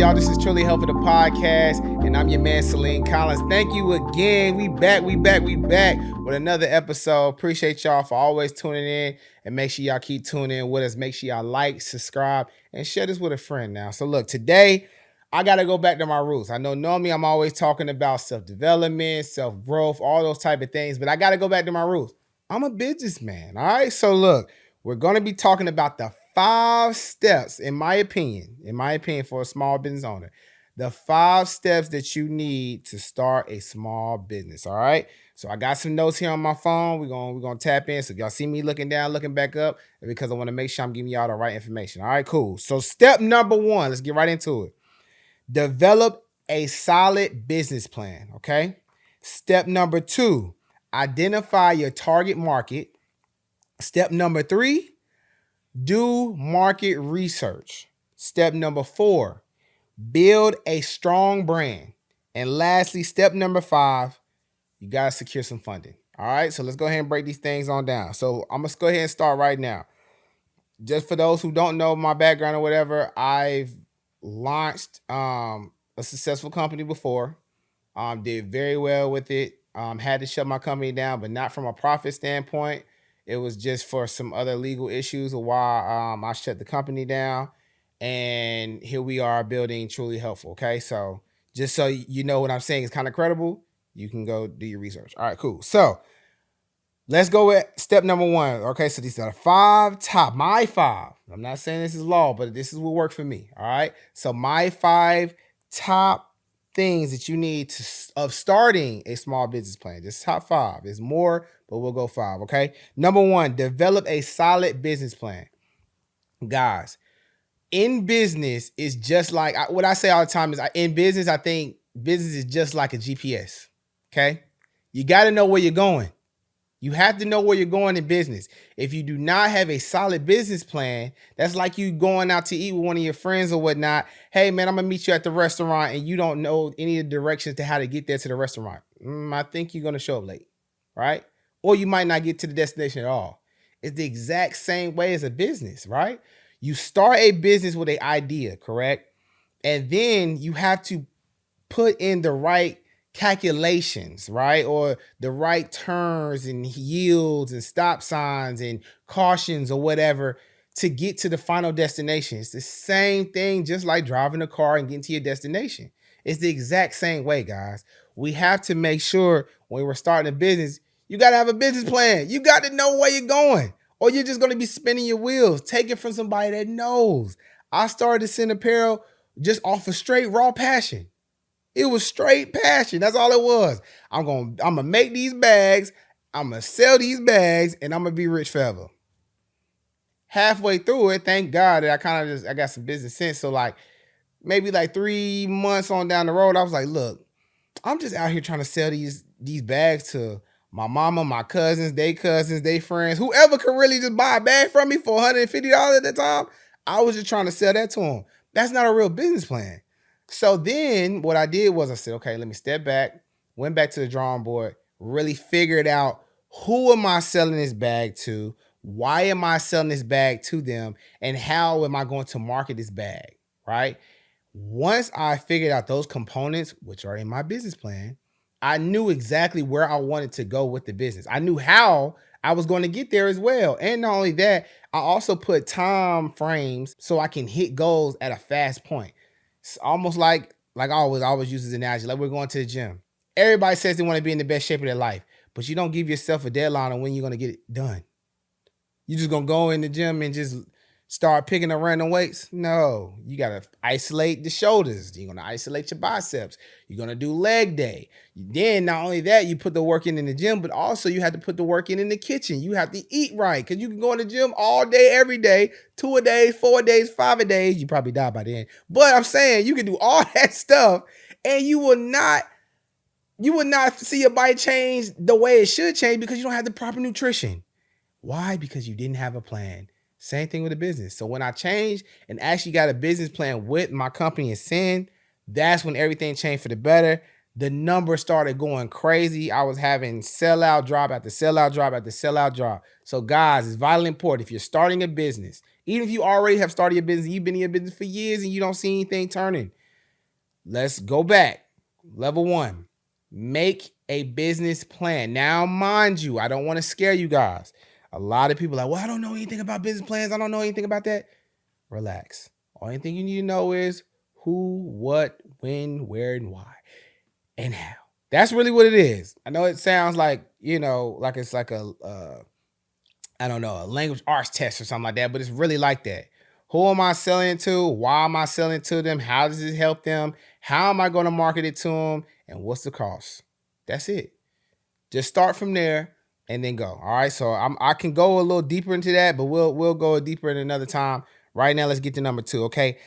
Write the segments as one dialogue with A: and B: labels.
A: y'all? This is Truly Helpful, the podcast, and I'm your man, Salim Collins. Thank you again. We back with another episode. Appreciate y'all for always tuning in, and make sure y'all keep tuning in with us. Make sure y'all like, subscribe, and share this with a friend now. So look, today, I got to go back to my roots. I know normally I'm always talking about self-development, self-growth, all those type of things, but I got to go back to my roots. I'm a businessman, all right? So look, we're going to be talking about the 5 steps, in my opinion, for a small business owner, the 5 steps that you need to start a small business. All right. So I got some notes here on my phone. We're gonna tap in. So y'all see me looking down, looking back up, because I want to make sure I'm giving y'all the right information. All right, cool. So step number 1, let's get right into it. Develop a solid business plan. Okay. Step number 2, identify your target market. Step number 3, do market research. Step number 4, build a strong brand. And lastly, step number 5, you got to secure some funding. All right, so let's go ahead and break these things on down. So I'm going to go ahead and start right now. Just for those who don't know my background or whatever, I've launched a successful company before. Did very well with it. Had to shut my company down, but not from a profit standpoint. It was just for some other legal issues of why I shut the company down. And here we are building Truly Helpful. Okay. So just so you know what I'm saying is kind of credible, you can go do your research. All right, cool. So let's go with step number 1. Okay. So these are my 5. I'm not saying this is law, but this is what worked for me. All right. So my 5 top things that you need of starting a small business plan. Just top 5. There's more, but we'll go 5. Okay. Number 1, develop a solid business plan. Guys, in business is just like what I say all the time is in business, I think business is just like a GPS. Okay. You got to know where you're going. You have to know where you're going in business. If you do not have a solid business plan, that's like you going out to eat with one of your friends or whatnot. Hey, man, I'm going to meet you at the restaurant and you don't know any of the directions to how to get there to the restaurant. I think you're going to show up late, right? Or you might not get to the destination at all. It's the exact same way as a business, right? You start a business with an idea, correct? And then you have to put in the right calculations, right? Or the right turns and yields and stop signs and cautions or whatever to get to the final destination. It's the same thing, just like driving a car and getting to your destination. It's the exact same way, guys. We have to make sure when we're starting a business, you got to have a business plan. You got to know where you're going, or you're just going to be spinning your wheels. Take it from somebody that knows. I started Ascend Apparel just off of straight raw passion. It was straight passion. That's all it was. I'm gonna make these bags. I'm gonna sell these bags, and I'm gonna be rich forever. Halfway through it, thank God that I got some business sense. So like maybe like 3 months on down the road, I was like, look, I'm just out here trying to sell these bags to my mama, my cousins, they friends, whoever could really just buy a bag from me for $150 at the time. I was just trying to sell that to them. That's not a real business plan. So then what I did was I said, okay, let me step back, went back to the drawing board, really figured out who am I selling this bag to? Why am I selling this bag to them? And how am I going to market this bag, right? Once I figured out those components, which are in my business plan, I knew exactly where I wanted to go with the business. I knew how I was going to get there as well. And not only that, I also put time frames so I can hit goals at a fast point. It's almost like I always use this analogy, like we're going to the gym. Everybody says they want to be in the best shape of their life, but you don't give yourself a deadline on when you're going to get it done. You just going to go in the gym and just start picking up random weights? No, you got to isolate the shoulders. You're going to isolate your biceps. You're going to do leg day. Then not only that, you put the work in the gym, but also you have to put the work in the kitchen. You have to eat right, because you can go in the gym all day, every day, 2 a day, 4 a days, 5 a days. You probably die by then. But I'm saying you can do all that stuff and you will not see your body change the way it should change because you don't have the proper nutrition. Why? Because you didn't have a plan. Same thing with a business. So when I changed and actually got a business plan with my company Ascend, that's when everything changed for the better. The numbers started going crazy. I was having sellout drop after sellout drop after sellout drop. So guys, it's vitally important. If you're starting a business, even if you already have started your business, you've been in your business for years and you don't see anything turning, Let's go back. Level 1, make a business plan. Now, mind you, I don't want to scare you guys. A lot of people are like, well, I don't know anything about business plans. I don't know anything about that. Relax. Only thing you need to know is who, what, when, where, and why, and how. That's really what it is. I know it sounds like, like it's like I don't know, a language arts test or something like that, but it's really like that. Who am I selling to? Why am I selling to them? How does it help them? How am I going to market it to them? And what's the cost? That's it. Just start from there and then go. All right. So I can go a little deeper into that, but we'll go deeper in another time. Right now, let's get to number 2. Okay.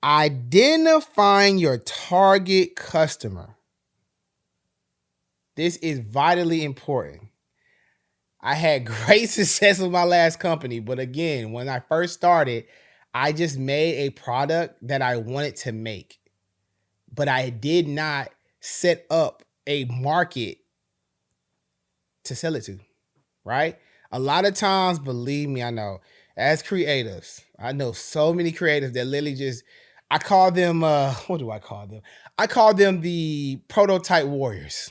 A: Identifying your target customer. This is vitally important. I had great success with my last company, but again, when I first started, I just made a product that I wanted to make, but I did not set up a market to sell it to, right? A lot of times, believe me, I know, as creatives, I know so many creatives that literally just, I call them, what do I call them? I call them the prototype warriors.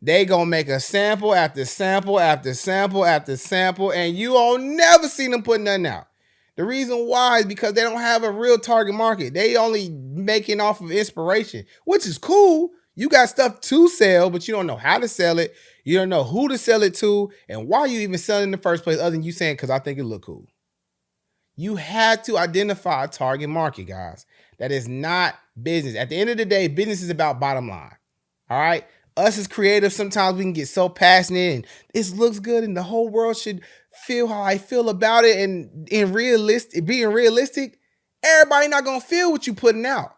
A: They gonna make a sample after sample after sample after sample, and you will never see them put nothing out. The reason why is because they don't have a real target market. They only making off of inspiration, which is cool. You got stuff to sell, but you don't know how to sell it. You don't know who to sell it to, and why you even selling in the first place, other than you saying, because I think it look cool. You have to identify a target market, guys. That is not business. At the end of the day, business is about bottom line. All right? Us as creatives, sometimes we can get so passionate and this looks good and the whole world should feel how I feel about it. And being realistic, everybody not going to feel what you putting out.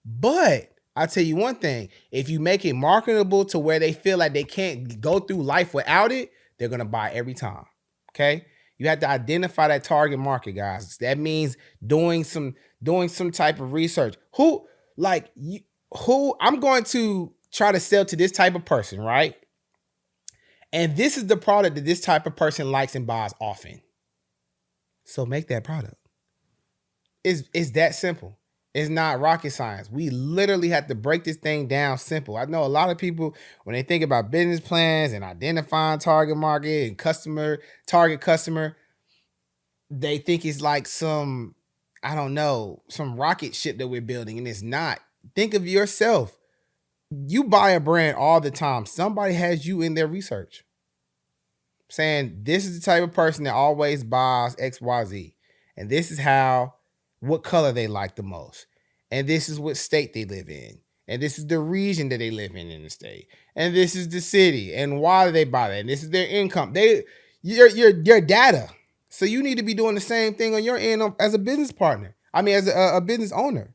A: But I'll tell you one thing, if you make it marketable to where they feel like they can't go through life without it, they're going to buy every time. Okay? You have to identify that target market, guys. That means doing some type of research. Who I'm going to try to sell to this type of person, right? And this is the product that this type of person likes and buys often. So make that product. It's that simple. It's not rocket science. We literally have to break this thing down simple. I know a lot of people, when they think about business plans and identifying target market and target customer, they think it's like some rocket ship that we're building, and it's not. Think of yourself. You buy a brand all the time. Somebody has you in their research saying this is the type of person that always buys XYZ. And this is what color they like the most. And this is what state they live in. And this is the region that they live in the state. And this is the city. And why do they buy that? And this is their income. Your data. So you need to be doing the same thing on your end as a business partner. As a business owner.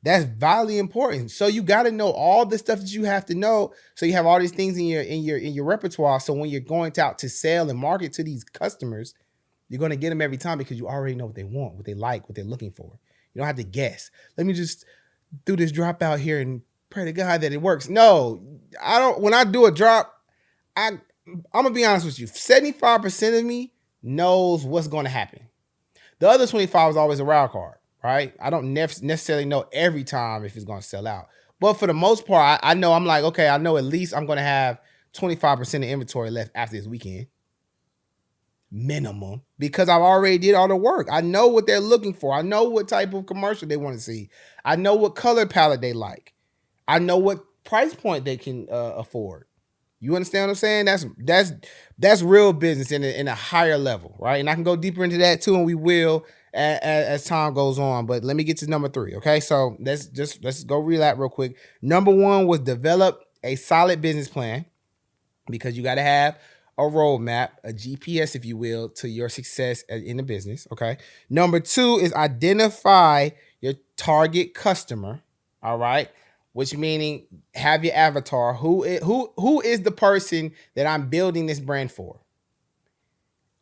A: That's vitally important. So you got to know all the stuff that you have to know. So you have all these things in your repertoire. So when you're going out to sell and market to these customers, you're going to get them every time because you already know what they want, what they like, what they're looking for. You don't have to guess. Let me just do this drop out here and pray to God that it works. No, I don't. When I do a drop, I'm going to be honest with you. 75% of me knows what's going to happen. The other 25 is always a wild card. Right? I don't necessarily know every time if it's going to sell out. But for the most part, I know I'm like, okay, I know at least I'm going to have 25% of inventory left after this weekend. Minimum. Because I've already did all the work. I know what they're looking for. I know what type of commercial they want to see. I know what color palette they like. I know what price point they can afford. You understand what I'm saying? That's real business in a higher level, right? And I can go deeper into that too, and we will as time goes on. But let me get to number 3, okay? So let's go relap real quick. Number 1 was develop a solid business plan, because you got to have a roadmap, a GPS, if you will, to your success in the business, okay? Number 2 is identify your target customer, all right? Which meaning have your avatar. Who is the person that I'm building this brand for?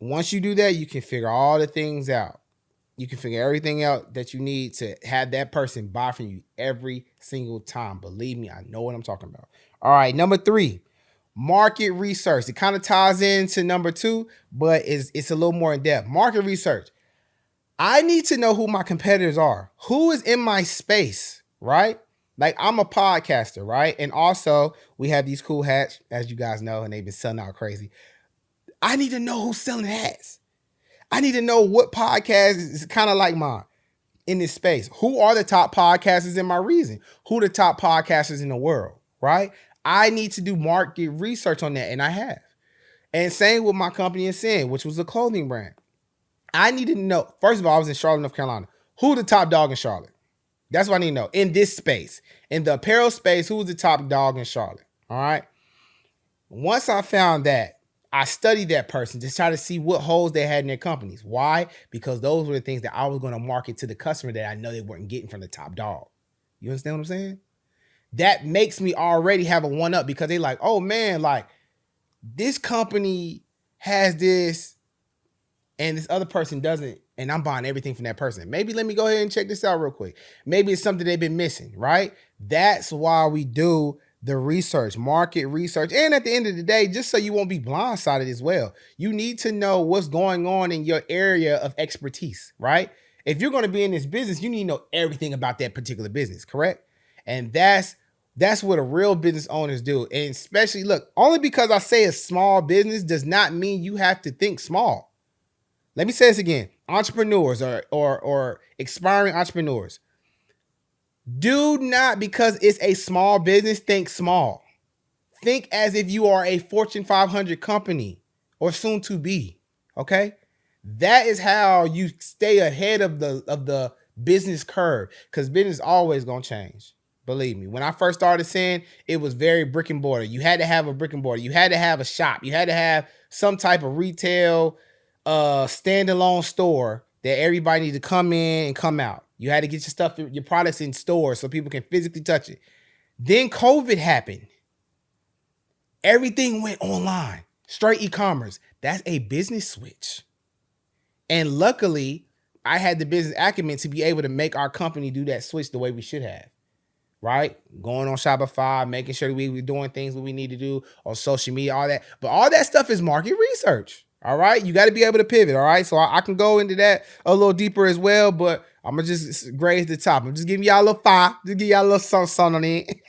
A: Once you do that, you can figure all the things out. You can figure everything out that you need to have that person buy from you every single time. Believe me, I know what I'm talking about. All right, number 3, market research. It kind of ties into number 2, but it's a little more in depth. Market research. I need to know who my competitors are. Who is in my space, right? Like, I'm a podcaster, right? And also, we have these cool hats, as you guys know, and they've been selling out crazy. I need to know who's selling hats. I need to know what podcast is kind of like mine in this space. Who are the top podcasters in my region? Who are the top podcasters in the world, right? I need to do market research on that, and I have. And same with my company Ascend, which was a clothing brand. I need to know, first of all, I was in Charlotte, North Carolina. Who the top dog in Charlotte? That's what I need to know. In this space, in the apparel space, who was the top dog in Charlotte? All right. Once I found that, I studied that person to try to see what holes they had in their companies. Why? Because those were the things that I was going to market to the customer that I know they weren't getting from the top dog. You understand what I'm saying? That makes me already have a one up because they like, oh man, like this company has this and this other person doesn't, and I'm buying everything from that person. Maybe let me go ahead and check this out real quick. Maybe it's something they've been missing, right? That's why we do the research, market research. And at the end of the day, just so you won't be blindsided as well, you need to know what's going on in your area of expertise, right? If you're going to be in this business, you need to know everything about that particular business, correct? And that's what a real business owners do. And especially, look, only because I say a small business does not mean you have to think small. Let me say this again. Entrepreneurs or aspiring entrepreneurs, do not, because it's a small business, think small. Think as if you are a Fortune 500 company or soon to be, okay? That is how you stay ahead of the business curve, because business is always going to change. Believe me. When I first started saying, it was very brick and mortar. You had to have a brick and mortar. You had to have a shop. You had to have some type of retail standalone store that everybody needs to come in and come out. You had to get your stuff, your products in stores so people can physically touch it. Then COVID happened. Everything went online, straight e-commerce. That's a business switch. And luckily, I had the business acumen to be able to make our company do that switch the way we should have, right? Going on Shopify, making sure we were doing things that we need to do on social media, all that. But all that stuff is market research. All right. You got to be able to pivot. All right. So I can go into that a little deeper as well, but I'm going to just graze the top. I'm just giving y'all a little fire. Just give y'all a little song on the end.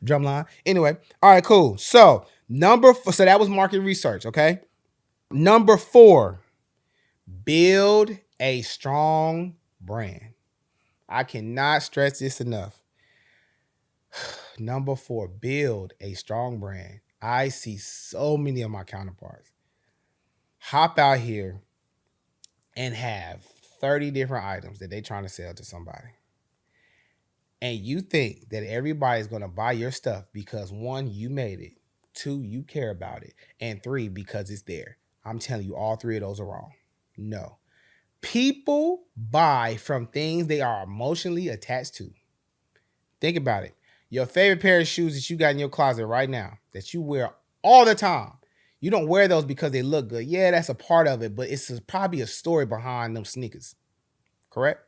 A: Drum line. Anyway. All right, cool. So so that was market research. Okay. Number 4, build a strong brand. I cannot stress this enough. Number 4, build a strong brand. I see so many of my counterparts hop out here and have 30 different items that they're trying to sell to somebody. And you think that everybody's going to buy your stuff because 1, you made it, 2, you care about it, and 3, because it's there. I'm telling you, all 3 of those are wrong. No. People buy from things they are emotionally attached to. Think about it. Your favorite pair of shoes that you got in your closet right now that you wear all the time. You don't wear those because they look good. Yeah, that's a part of it, but it's probably a story behind them sneakers. Correct?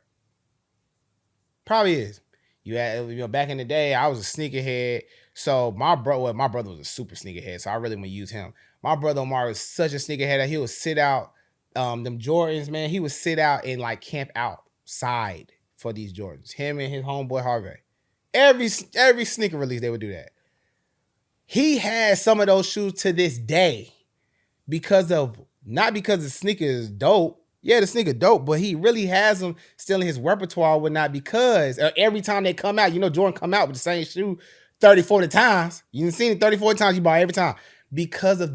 A: Probably is. Back in the day, I was a sneakerhead. So my brother was a super sneakerhead, so I really want to use him. My brother Omar was such a sneakerhead that he would sit out, them Jordans, man. He would sit out and like camp outside for these Jordans. Him and his homeboy Harvey. Every sneaker release, they would do that. He has some of those shoes to this day not because the sneaker is dope. Yeah, the sneaker dope, but he really has them still in his repertoire or not because every time they come out, Jordan come out with the same shoe 30, 40 times. You done seen it 30, 40 times, you buy every time because of the